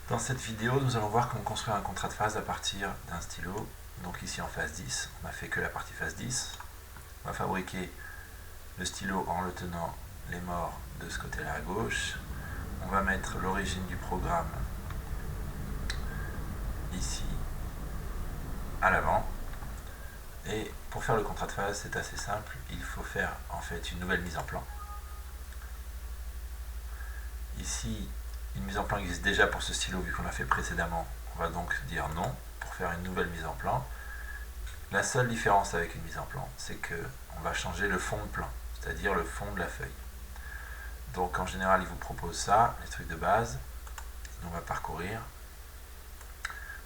Dans cette vidéo, nous allons voir comment construire un contrat de phase à partir d'un stylo. Donc ici en phase 10, on n'a fait que la partie phase 10. On va fabriquer le stylo en le tenant les morts de ce côté-là à gauche. On va mettre l'origine du programme ici à l'avant. Et pour faire le contrat de phase, c'est assez simple. Il faut faire en fait une nouvelle mise en plan. Ici, une mise en plan existe déjà pour ce stylo vu qu'on l'a fait précédemment. On va donc dire non pour faire une nouvelle mise en plan. La seule différence avec une mise en plan, c'est qu'on va changer le fond de plan, c'est-à-dire le fond de la feuille. Donc en général, il vous propose ça, les trucs de base. On va parcourir.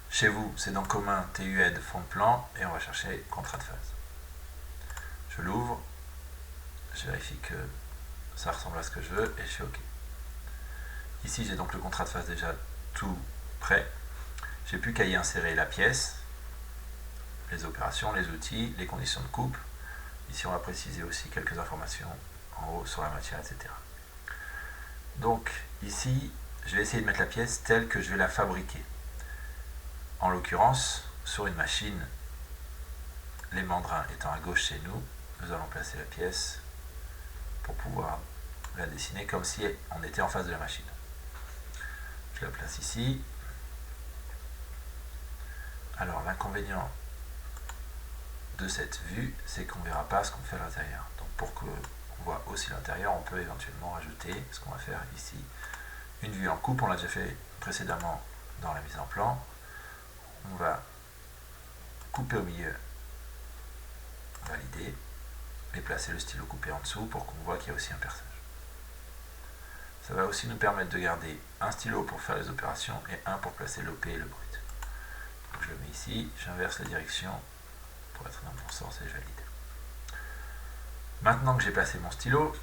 Chez vous, c'est dans commun, TUED, fond de plan, et on va chercher contrat de phase. Je l'ouvre, je vérifie que ça ressemble à ce que je veux, et je fais OK. Ici, j'ai donc le contrat de phase déjà tout prêt. J'ai plus qu'à y insérer la pièce, les opérations, les outils, les conditions de coupe. Ici, on va préciser aussi quelques informations en haut sur la matière, etc. Donc, ici, je vais essayer de mettre la pièce telle que je vais la fabriquer. En l'occurrence, sur une machine, les mandrins étant à gauche chez nous, nous allons placer la pièce pour pouvoir la dessiner comme si on était en face de la machine. Je la place ici. Alors, l'inconvénient de cette vue, c'est qu'on ne verra pas ce qu'on fait à l'intérieur. Donc pour qu'on voit aussi l'intérieur, on peut éventuellement rajouter ce qu'on va faire ici. Une vue en coupe, on l'a déjà fait précédemment dans la mise en plan. On va couper au milieu, valider, et placer le stylo coupé en dessous pour qu'on voit qu'il y a aussi un perçage. Ça va aussi nous permettre de garder un stylo pour faire les opérations et un pour placer l'OP et le brut. Donc je le mets ici, j'inverse la direction pour être dans le bon sens et je valide. Maintenant que j'ai placé mon stylo,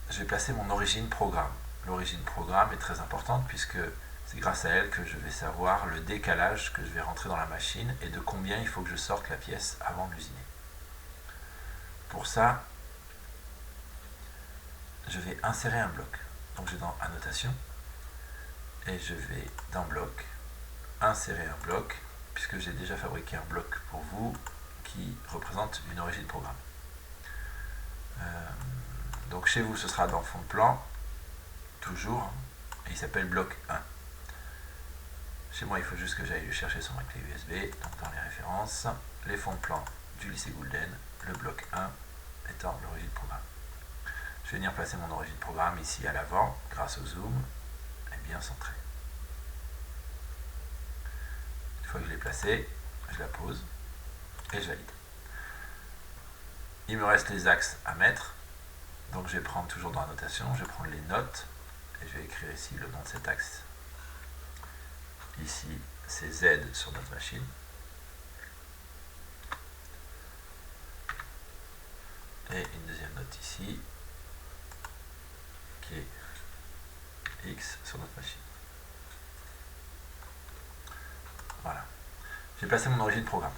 je vais placer mon origine programme. L'origine programme est très importante puisque c'est grâce à elle que je vais savoir le décalage que je vais rentrer dans la machine et de combien il faut que je sorte la pièce avant de l'usiner. Pour ça, je vais insérer un bloc. Donc je vais dans annotation et je vais dans bloc, insérer un bloc puisque j'ai déjà fabriqué un bloc pour vous qui représente une origine programme. Donc chez vous ce sera dans fond de plan, toujours, et il s'appelle bloc 1. Chez moi il faut juste que j'aille le chercher sur ma clé USB, donc dans les références, les fonds de plan du lycée Goulden, le bloc 1 étant l'origine programme. Je vais venir placer mon origine programme ici à l'avant, grâce au zoom, et bien centré. Une fois que je l'ai placée, je la pose et je valide. Il me reste les axes à mettre, donc je vais prendre toujours dans la notation, je vais prendre les notes, et je vais écrire ici le nom de cet axe. Ici, c'est Z sur notre machine. Et une deuxième note ici, qui est X sur notre machine. Voilà. J'ai placé mon origine programme.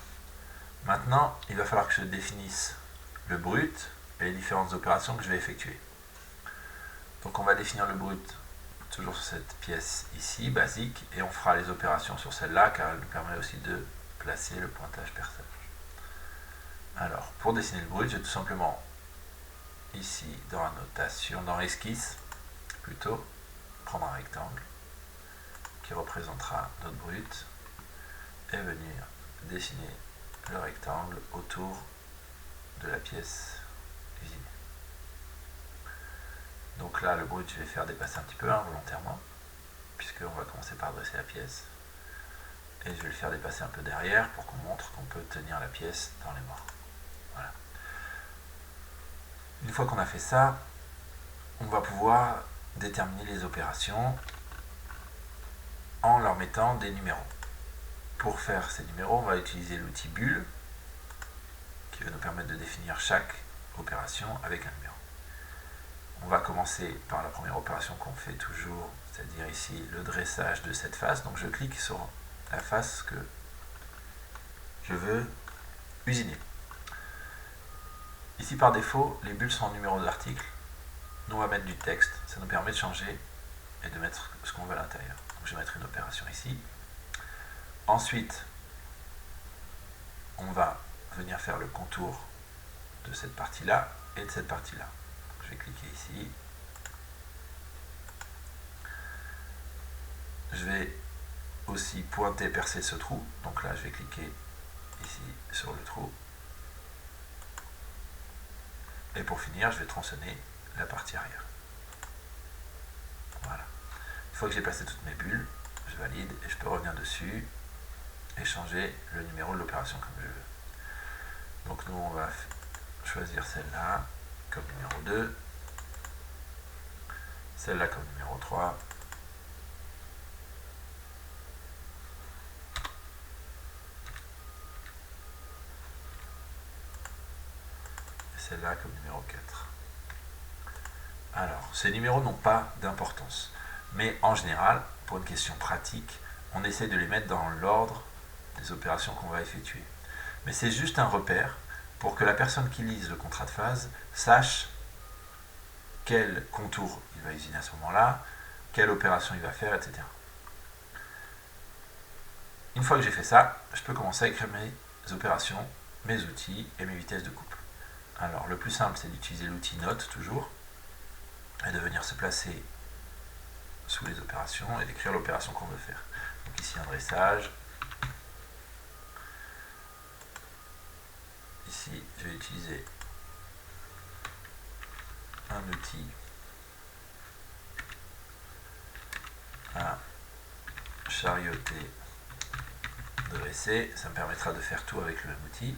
Maintenant, il va falloir que je définisse le brut et les différentes opérations que je vais effectuer. Donc on va définir le brut toujours sur cette pièce ici, basique, et on fera les opérations sur celle-là car elle nous permet aussi de placer le pointage perçage. Alors, pour dessiner le brut, je vais tout simplement ici dans la notation, dans l'esquisse plutôt, prendre un rectangle qui représentera notre brut et venir dessiner le rectangle autour de la pièce usinée. Donc là, le brut, je vais faire dépasser un petit peu volontairement, puisqu'on va commencer par dresser la pièce. Et je vais le faire dépasser un peu derrière pour qu'on montre qu'on peut tenir la pièce dans les morts. Voilà. Une fois qu'on a fait ça, on va pouvoir déterminer les opérations en leur mettant des numéros. Pour faire ces numéros, on va utiliser l'outil bulle qui va nous permettre de définir chaque opération avec un numéro. On va commencer par la première opération qu'on fait toujours, c'est-à-dire ici le dressage de cette face. Donc je clique sur la face que je veux usiner. Ici par défaut, les bulles sont en numéro d'article. Nous on va mettre du texte, ça nous permet de changer et de mettre ce qu'on veut à l'intérieur. Donc je vais mettre une opération ici. Ensuite, on va venir faire le contour de cette partie-là et de cette partie-là. Je vais cliquer ici. Je vais aussi pointer, percer ce trou. Donc là, je vais cliquer ici sur le trou. Et pour finir, je vais tronçonner la partie arrière. Voilà. Une fois que j'ai passé toutes mes bulles, je valide et je peux revenir dessus et changer le numéro de l'opération comme je veux. Donc nous, on va choisir celle-là comme numéro 2, celle-là comme numéro 3, et celle-là comme numéro 4. Alors, ces numéros n'ont pas d'importance, mais en général, pour une question pratique, on essaie de les mettre dans l'ordre des opérations qu'on va effectuer. Mais c'est juste un repère pour que la personne qui lise le contrat de phase sache quel contour il va usiner à ce moment-là, quelle opération il va faire, etc. Une fois que j'ai fait ça, je peux commencer à écrire mes opérations, mes outils et mes vitesses de coupe. Alors le plus simple, c'est d'utiliser l'outil note toujours, et de venir se placer sous les opérations et d'écrire l'opération qu'on veut faire. Donc ici un dressage. Ici, je vais utiliser un outil à charioter, dresser. Ça me permettra de faire tout avec le même outil.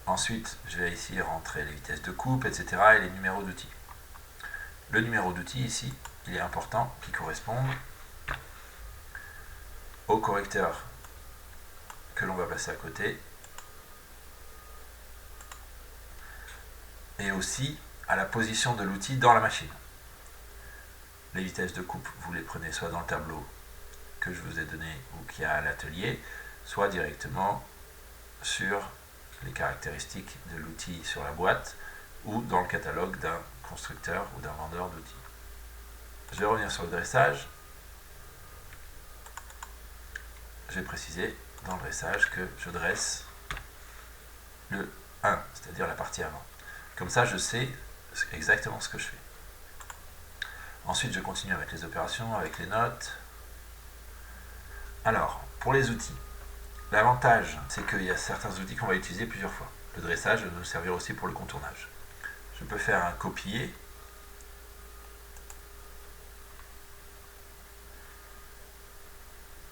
Ensuite, je vais ici rentrer les vitesses de coupe, etc. et les numéros d'outils. Le numéro d'outil ici, il est important qu'il corresponde au correcteur que l'on va placer à côté et aussi à la position de l'outil dans la machine. Les vitesses de coupe, vous les prenez soit dans le tableau que je vous ai donné ou qui a à l'atelier, soit directement sur les caractéristiques de l'outil sur la boîte ou dans le catalogue d'un constructeur ou d'un vendeur d'outils. Je vais revenir sur le dressage. Je vais préciser dans le dressage que je dresse le 1, c'est-à-dire la partie avant. Comme ça, je sais exactement ce que je fais. Ensuite, je continue avec les opérations, avec les notes. Alors, pour les outils, l'avantage, c'est qu'il y a certains outils qu'on va utiliser plusieurs fois. Le dressage va nous servir aussi pour le contournage. Je peux faire un copier.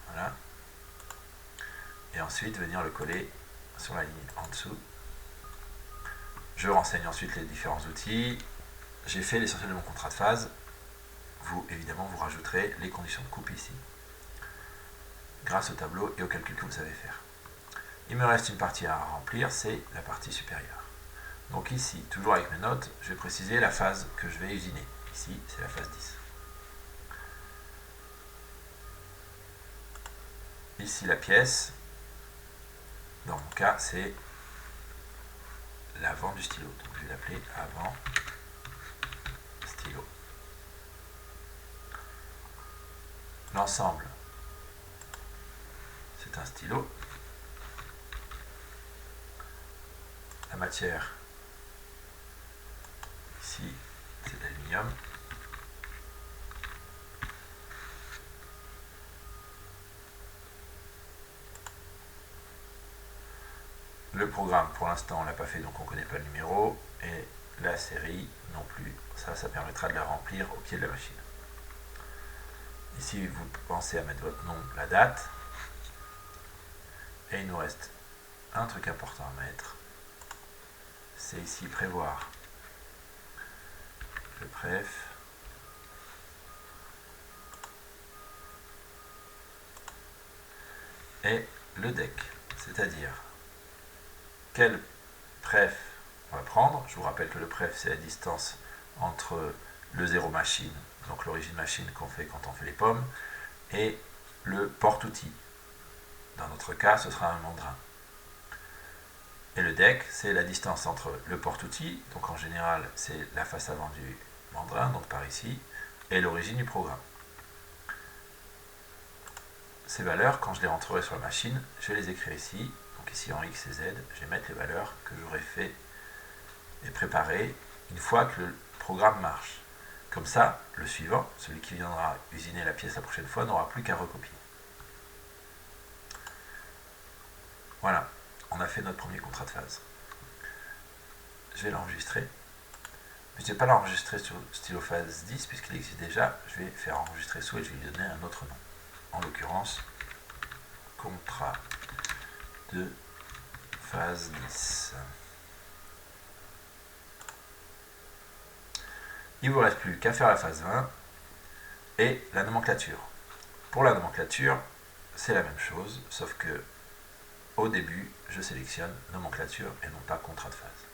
Voilà. Et ensuite, venir le coller sur la ligne en dessous. Je renseigne ensuite les différents outils. J'ai fait l'essentiel de mon contrat de phase. Vous, évidemment, vous rajouterez les conditions de coupe ici, grâce au tableau et au calcul que vous savez faire. Il me reste une partie à remplir, c'est la partie supérieure. Donc ici, toujours avec mes notes, je vais préciser la phase que je vais usiner. Ici, c'est la phase 10. Ici, la pièce, dans mon cas, c'est l'avant du stylo. Donc je vais l'appeler avant stylo. L'ensemble, c'est un stylo. La matière, ici, c'est de l'aluminium. Le programme, pour l'instant, on ne l'a pas fait, donc on ne connaît pas le numéro. Et la série, non plus. Ça permettra de la remplir au pied de la machine. Ici, vous pensez à mettre votre nom, la date. Et il nous reste un truc important à mettre. C'est ici prévoir le préf. Et le deck, c'est-à-dire quel préf on va prendre. Je vous rappelle que le préf, c'est la distance entre le 0 machine, donc l'origine machine qu'on fait quand on fait les pommes, et le porte-outil. Dans notre cas, ce sera un mandrin. Et le deck, c'est la distance entre le porte-outil, donc en général, c'est la face avant du Mandrin, donc par ici, et l'origine du programme. Ces valeurs, quand je les rentrerai sur la machine, je vais les écrire ici. Donc ici en X et Z, je vais mettre les valeurs que j'aurai fait et préparées une fois que le programme marche. Comme ça, le suivant, celui qui viendra usiner la pièce la prochaine fois, n'aura plus qu'à recopier. Voilà, on a fait notre premier contrat de phase. Je vais l'enregistrer. Mais je ne vais pas l'enregistrer sur stylophase 10 puisqu'il existe déjà. Je vais faire enregistrer sous et je vais lui donner un autre nom. En l'occurrence, contrat de phase 10. Il ne vous reste plus qu'à faire la phase 20 et la nomenclature. Pour la nomenclature, c'est la même chose, sauf que au début, je sélectionne nomenclature et non pas contrat de phase.